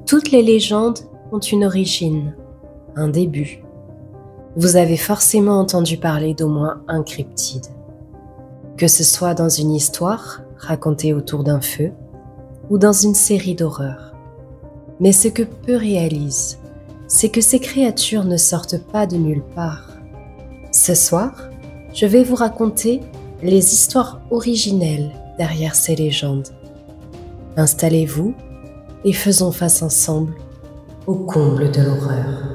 Toutes les légendes ont une origine, un début. Vous avez forcément entendu parler d'au moins un cryptide. Que ce soit dans une histoire racontée autour d'un feu ou dans une série d'horreurs. Mais ce que peu réalisent, c'est que ces créatures ne sortent pas de nulle part. Ce soir, je vais vous raconter les histoires originelles derrière ces légendes. Installez-vous et faisons face ensemble au comble de l'horreur.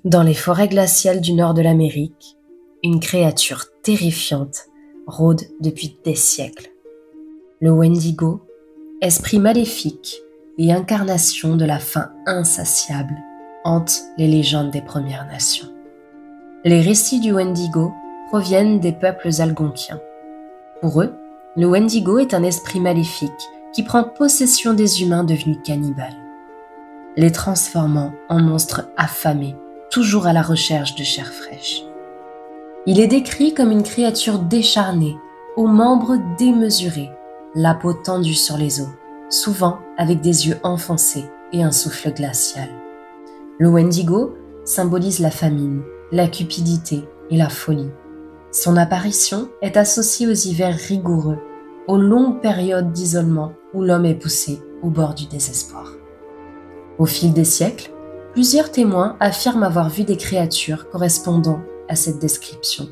Dans les forêts glaciales du nord de l'Amérique, une créature terrifiante rôde depuis des siècles. Le Wendigo, esprit maléfique et incarnation de la faim insatiable, hante les légendes des Premières Nations. Les récits du Wendigo proviennent des peuples algonquiens. Pour eux, le Wendigo est un esprit maléfique qui prend possession des humains devenus cannibales, les transformant en monstres affamés, toujours à la recherche de chair fraîche. Il est décrit comme une créature décharnée, aux membres démesurés, la peau tendue sur les os, souvent avec des yeux enfoncés et un souffle glacial. Le Wendigo symbolise la famine, la cupidité et la folie. Son apparition est associée aux hivers rigoureux, aux longues périodes d'isolement où l'homme est poussé au bord du désespoir. Au fil des siècles, plusieurs témoins affirment avoir vu des créatures correspondant à cette description.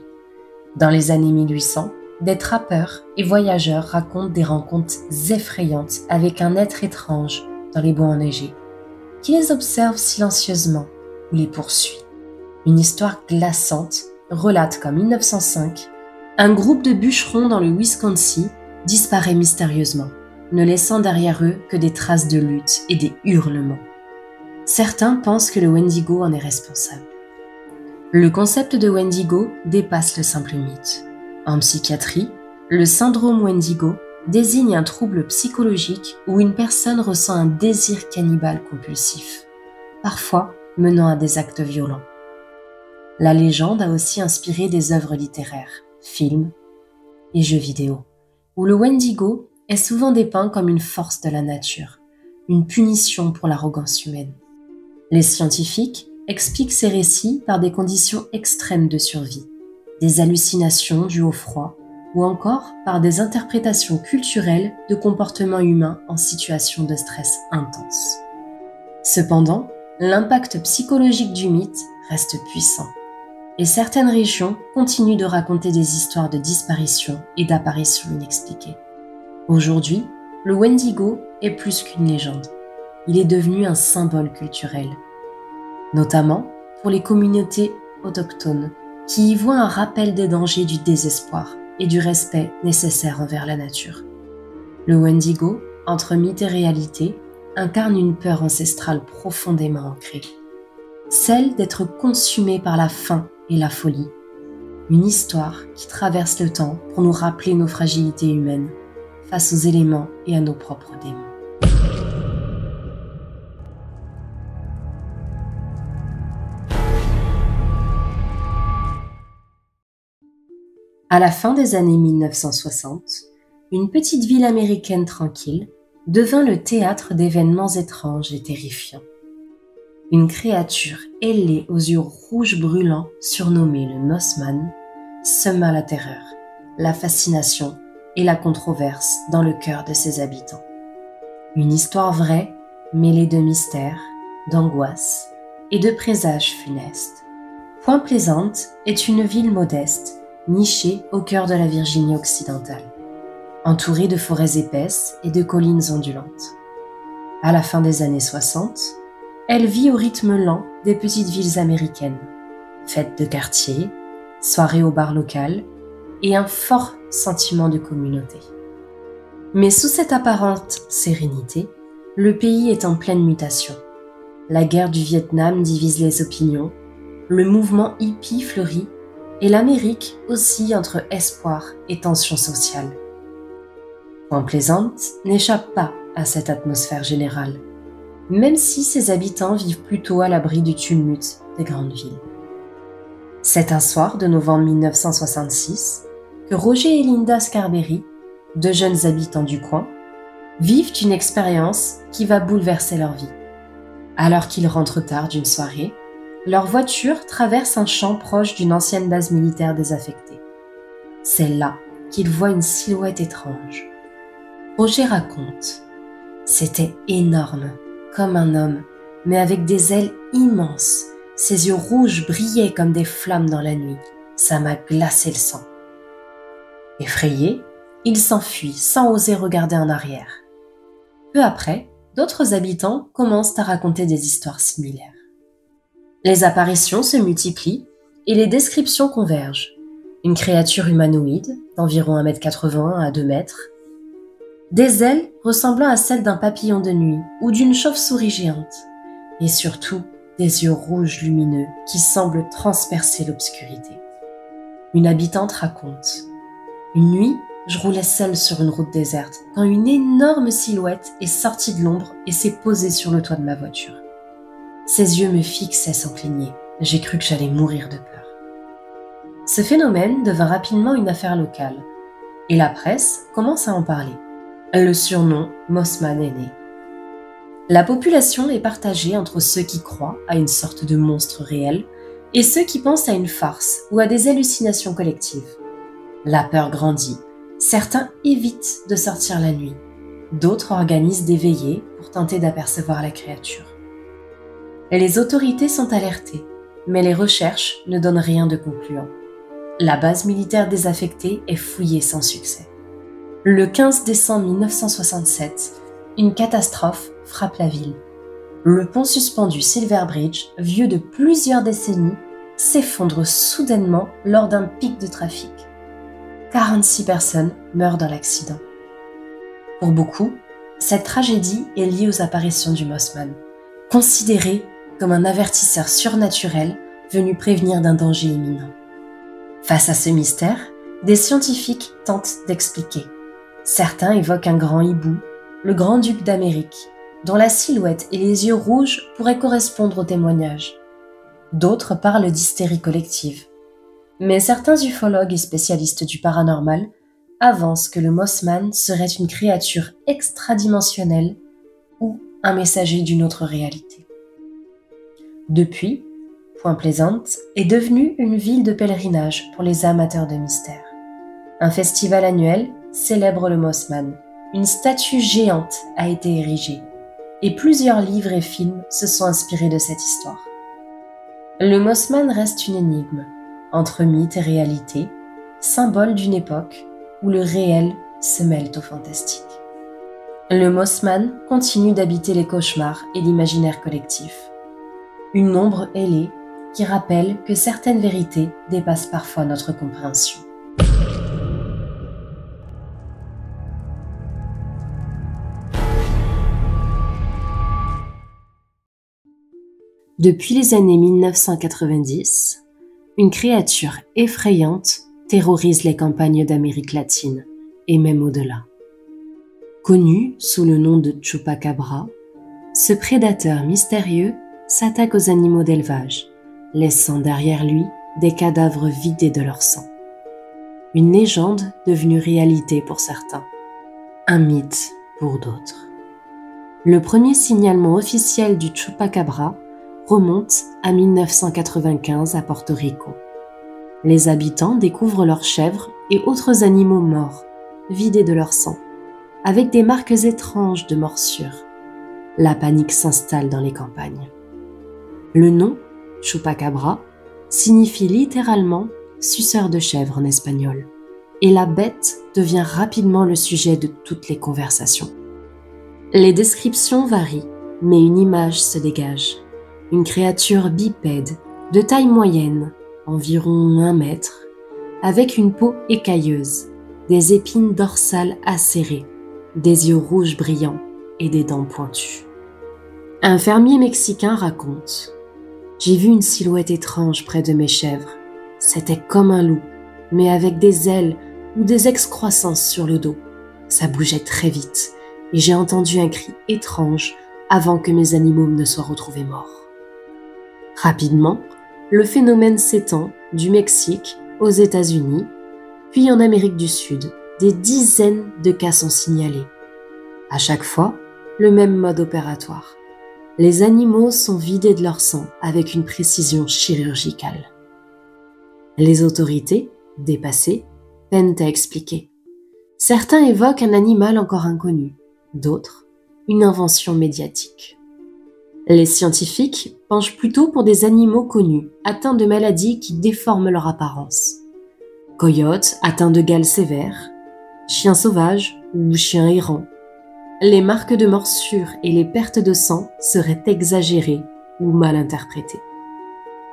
Dans les années 1800, des trappeurs et voyageurs racontent des rencontres effrayantes avec un être étrange dans les bois enneigés, qui les observe silencieusement ou les poursuit. Une histoire glaçante relate qu'en 1905, un groupe de bûcherons dans le Wisconsin disparaît mystérieusement, ne laissant derrière eux que des traces de lutte et des hurlements. Certains pensent que le Wendigo en est responsable. Le concept de Wendigo dépasse le simple mythe. En psychiatrie, le syndrome Wendigo désigne un trouble psychologique où une personne ressent un désir cannibale compulsif, parfois menant à des actes violents. La légende a aussi inspiré des œuvres littéraires, films et jeux vidéo, où le Wendigo est souvent dépeint comme une force de la nature, une punition pour l'arrogance humaine. Les scientifiques expliquent ces récits par des conditions extrêmes de survie, des hallucinations dues au froid, ou encore par des interprétations culturelles de comportements humains en situation de stress intense. Cependant, l'impact psychologique du mythe reste puissant, et certaines régions continuent de raconter des histoires de disparition et d'apparitions inexpliquées. Aujourd'hui, le Wendigo est plus qu'une légende. Il est devenu un symbole culturel, notamment pour les communautés autochtones qui y voient un rappel des dangers du désespoir et du respect nécessaire envers la nature. Le Wendigo, entre mythe et réalité, incarne une peur ancestrale profondément ancrée, celle d'être consumé par la faim et la folie, une histoire qui traverse le temps pour nous rappeler nos fragilités humaines face aux éléments et à nos propres démons. À la fin des années 1960, une petite ville américaine tranquille devint le théâtre d'événements étranges et terrifiants. Une créature ailée aux yeux rouges brûlants, surnommée le Mothman, sema la terreur, la fascination et la controverse dans le cœur de ses habitants. Une histoire vraie, mêlée de mystère, d'angoisse et de présages funestes. Point Pleasant est une ville modeste, nichée au cœur de la Virginie occidentale, entourée de forêts épaisses et de collines ondulantes. À la fin des années 60, elle vit au rythme lent des petites villes américaines, fêtes de quartier, soirées au bar local et un fort sentiment de communauté. Mais sous cette apparente sérénité, le pays est en pleine mutation. La guerre du Vietnam divise les opinions, le mouvement hippie fleurit et l'Amérique oscille entre espoir et tension sociale. Point Pleasant n'échappe pas à cette atmosphère générale, même si ses habitants vivent plutôt à l'abri du tumulte des grandes villes. C'est un soir de novembre 1966 que Roger et Linda Scarberry, deux jeunes habitants du coin, vivent une expérience qui va bouleverser leur vie. Alors qu'ils rentrent tard d'une soirée, leur voiture traverse un champ proche d'une ancienne base militaire désaffectée. C'est là qu'ils voient une silhouette étrange. Roger raconte « C'était énorme, comme un homme, mais avec des ailes immenses. Ses yeux rouges brillaient comme des flammes dans la nuit. Ça m'a glacé le sang. » Effrayé, il s'enfuit sans oser regarder en arrière. Peu après, d'autres habitants commencent à raconter des histoires similaires. Les apparitions se multiplient et les descriptions convergent. Une créature humanoïde d'environ 1,80 m à 2 m, des ailes ressemblant à celles d'un papillon de nuit ou d'une chauve-souris géante, et surtout des yeux rouges lumineux qui semblent transpercer l'obscurité. Une habitante raconte « Une nuit, je roulais seule sur une route déserte quand une énorme silhouette est sortie de l'ombre et s'est posée sur le toit de ma voiture. Ses yeux me fixaient sans cligner. J'ai cru que j'allais mourir de peur. » Ce phénomène devint rapidement une affaire locale, et la presse commence à en parler. Le surnom Mossman est né. La population est partagée entre ceux qui croient à une sorte de monstre réel et ceux qui pensent à une farce ou à des hallucinations collectives. La peur grandit. Certains évitent de sortir la nuit. D'autres organisent des veillées pour tenter d'apercevoir la créature. Les autorités sont alertées, mais les recherches ne donnent rien de concluant. La base militaire désaffectée est fouillée sans succès. Le 15 décembre 1967, une catastrophe frappe la ville. Le pont suspendu Silver Bridge, vieux de plusieurs décennies, s'effondre soudainement lors d'un pic de trafic. 46 personnes meurent dans l'accident. Pour beaucoup, cette tragédie est liée aux apparitions du Mossman, considéré comme un avertisseur surnaturel venu prévenir d'un danger imminent. Face à ce mystère, des scientifiques tentent d'expliquer. Certains évoquent un grand hibou, le grand-duc d'Amérique, dont la silhouette et les yeux rouges pourraient correspondre au témoignage. D'autres parlent d'hystérie collective. Mais certains ufologues et spécialistes du paranormal avancent que le Mossman serait une créature extradimensionnelle ou un messager d'une autre réalité. Depuis, Point Pleasant est devenue une ville de pèlerinage pour les amateurs de mystère. Un festival annuel célèbre le Mossman. Une statue géante a été érigée et plusieurs livres et films se sont inspirés de cette histoire. Le Mossman reste une énigme, entre mythe et réalité, symbole d'une époque où le réel se mêle au fantastique. Le Mossman continue d'habiter les cauchemars et l'imaginaire collectif. Une ombre ailée qui rappelle que certaines vérités dépassent parfois notre compréhension. Depuis les années 1990, une créature effrayante terrorise les campagnes d'Amérique latine et même au-delà. Connu sous le nom de Chupacabra, ce prédateur mystérieux s'attaque aux animaux d'élevage, laissant derrière lui des cadavres vidés de leur sang. Une légende devenue réalité pour certains, un mythe pour d'autres. Le premier signalement officiel du Chupacabra remonte à 1995 à Porto Rico. Les habitants découvrent leurs chèvres et autres animaux morts, vidés de leur sang, avec des marques étranges de morsures. La panique s'installe dans les campagnes. Le nom, Chupacabra, signifie littéralement « suceur de chèvre » en espagnol, et la bête devient rapidement le sujet de toutes les conversations. Les descriptions varient, mais une image se dégage. Une créature bipède, de taille moyenne, environ 1 mètre, avec une peau écailleuse, des épines dorsales acérées, des yeux rouges brillants et des dents pointues. Un fermier mexicain raconte « J'ai vu une silhouette étrange près de mes chèvres. C'était comme un loup, mais avec des ailes ou des excroissances sur le dos. Ça bougeait très vite et j'ai entendu un cri étrange avant que mes animaux ne soient retrouvés morts. » Rapidement, le phénomène s'étend du Mexique aux États-Unis Puis en Amérique du Sud, des dizaines de cas sont signalés. À chaque fois, le même mode opératoire. Les animaux sont vidés de leur sang avec une précision chirurgicale. Les autorités, dépassées, peinent à expliquer. Certains évoquent un animal encore inconnu, d'autres, une invention médiatique. Les scientifiques penchent plutôt pour des animaux connus, atteints de maladies qui déforment leur apparence. Coyotes atteints de gale sévère, chiens sauvages ou chiens errants. Les marques de morsure et les pertes de sang seraient exagérées ou mal interprétées.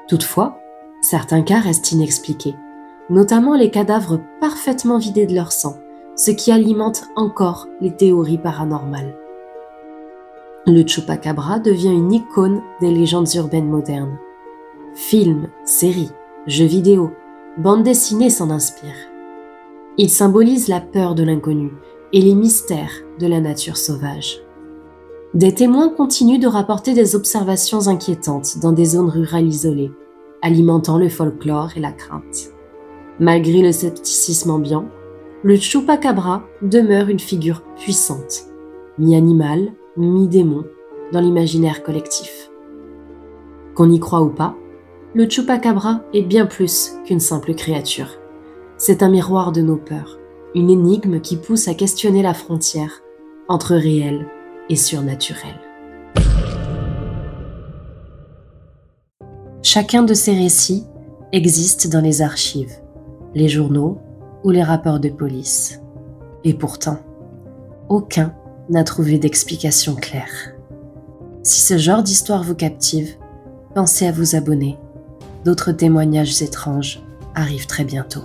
Toutefois, certains cas restent inexpliqués, notamment les cadavres parfaitement vidés de leur sang, ce qui alimente encore les théories paranormales. Le Chupacabra devient une icône des légendes urbaines modernes. Films, séries, jeux vidéo, bandes dessinées s'en inspirent. Il symbolise la peur de l'inconnu et les mystères de la nature sauvage. Des témoins continuent de rapporter des observations inquiétantes dans des zones rurales isolées, alimentant le folklore et la crainte. Malgré le scepticisme ambiant, le Chupacabra demeure une figure puissante, mi-animal, mi-démon, dans l'imaginaire collectif. Qu'on y croit ou pas, le Chupacabra est bien plus qu'une simple créature. C'est un miroir de nos peurs, une énigme qui pousse à questionner la frontière entre réel et surnaturel. Chacun de ces récits existe dans les archives, les journaux ou les rapports de police. Et pourtant, aucun n'a trouvé d'explication claire. Si ce genre d'histoire vous captive, pensez à vous abonner. D'autres témoignages étranges arrivent très bientôt.